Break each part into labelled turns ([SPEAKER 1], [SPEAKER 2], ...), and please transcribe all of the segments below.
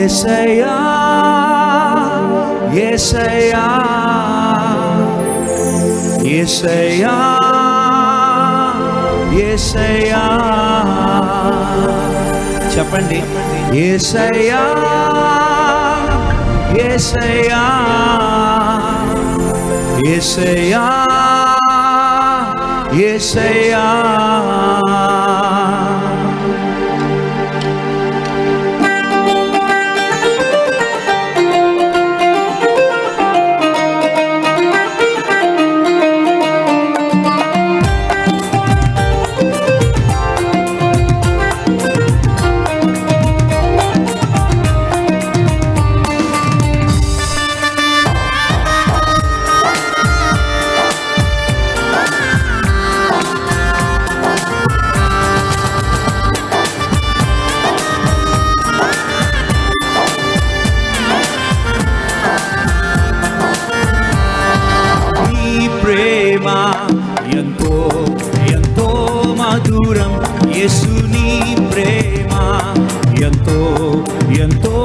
[SPEAKER 1] యేసయ్యా యేసయ్యా యేసయ్యా యేసయ్యా చెప్పండి యేసయ్యా యేసయ్యా యేసయ్యా యేసయ్యా ఎంతో ఎంతో మధురం యేసుని ప్రేమ ఎంతో ఎంతో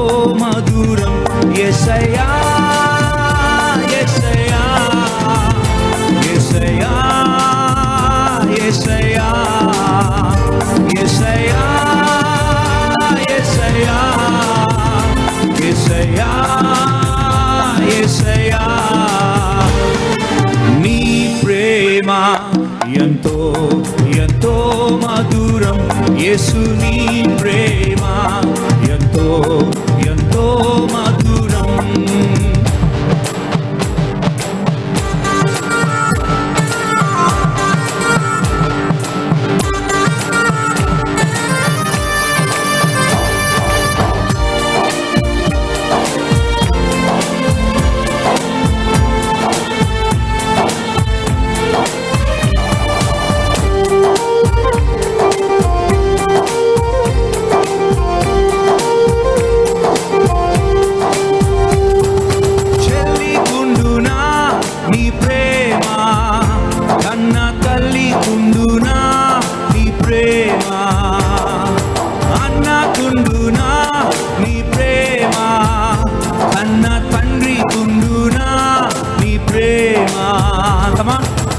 [SPEAKER 1] మధురం యేసయ్యా యేసయ్యా యేసయ్యా యేసయ్యా యేసయ్యా యేసయ్యా యేసయ్యా యేసయ్యా నీ ప్రేమ ఎంతో ఎంతో మధురం యేసుని ప్రేమ ఎంతో ఎంతో మధురం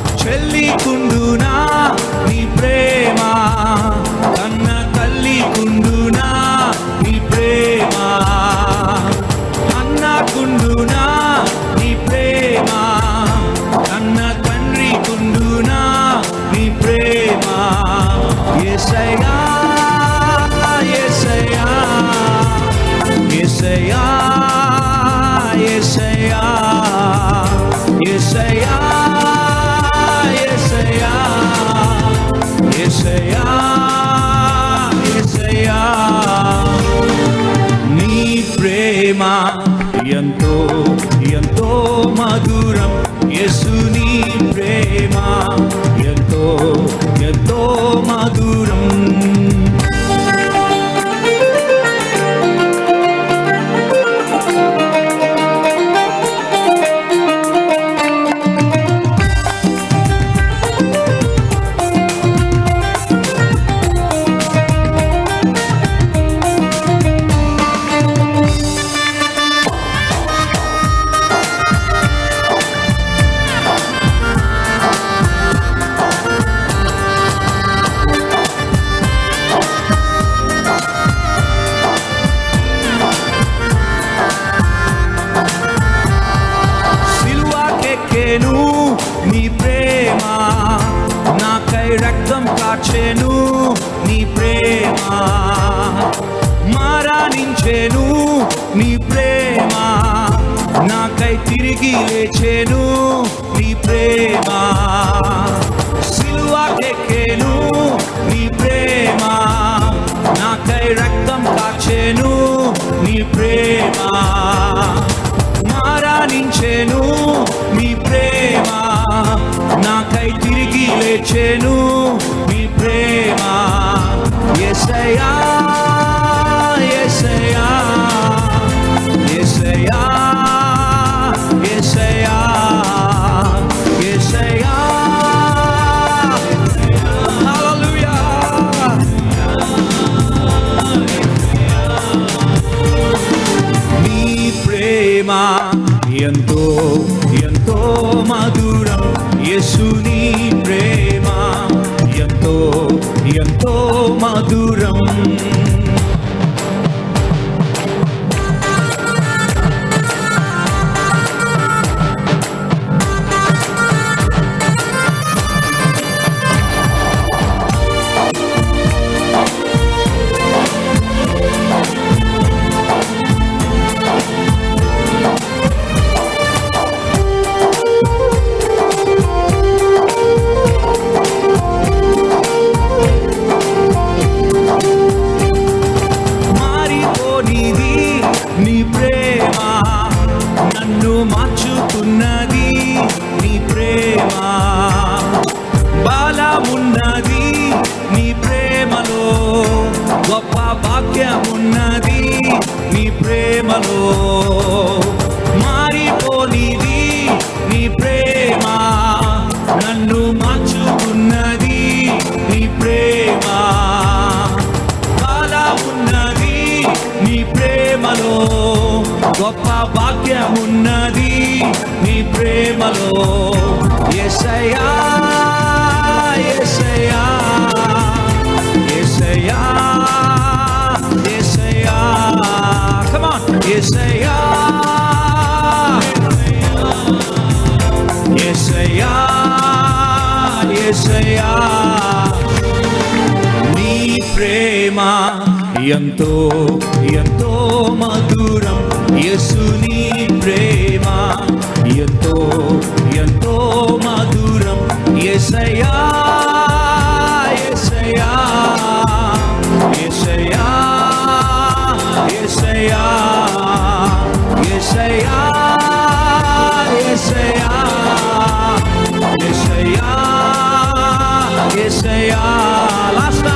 [SPEAKER 1] చెల్లి కుండునా నీ ప్రేమ కన్న తల్లి కుండునా నీ ప్రేమ అన్న కుండునా నీ ప్రేమ కన్న తండ్రి కుండునా నీ ప్రేమ యేసయ్యా యేసయ్యా యేసయ్యా యేసయ్యా యేసయ్యా యేసయ్యా యేసయ్యా నీ ప్రేమ ఎంతో ఎంతో మధురం యేసుని ప్రేమ ఎంతో ఎంతో మధురం నీ ప్రేమ నాకై రక్తం కాచెను నీ ప్రేమ మరణించెను నీ ప్రేమ నాకై తిరిగి లేచెను నీ ప్రేమ సిలువకెక్కెను నీ ప్రేమ నాకై రక్తం కాచెను నీ ప్రేమ మరణించెను నీ ప్రేమ నాకై తిరిగి లేచెను నీ ప్రేమ యేసయ్యా యేసయ్యా యేసయ్యా యేసయ్యా యేసయ్యా హల్లెలూయా యేసుని ప్రేమ ఎంతో ఎంతో మధురం. నీ ప్రేమ నన్ను మార్చుతున్నది, నీ ప్రేమ బలమున్నది, నీ ప్రేమలో గొప్ప భాగ్యమున్నది, నీ ప్రేమలో మారిపోనిది, నీ ప్రేమ నన్ను మార్చుతున్నది, నీ ప్రేమ బలమున్నది, నీ ప్రేమలో గొప్ప భాగ్యమున్నది, నీ ప్రేమలో. యేసయ్యా యేసయ్యా యేసయ్యా యేసయ్యా, come on, యేసయ్యా యేసయ్యా యేసయ్యా, నీ ప్రేమ ఎంతో ఎంతో మధురం. యేసుని ప్రేమ ఎంతో ఎంతో మధురం. యేసయ్యా యేసయ్యా యేసయ్యా యేసయ్యా యేసయ్యా యేసయ్యా యేసయ్యా యేసయ్యా. లాస్ట్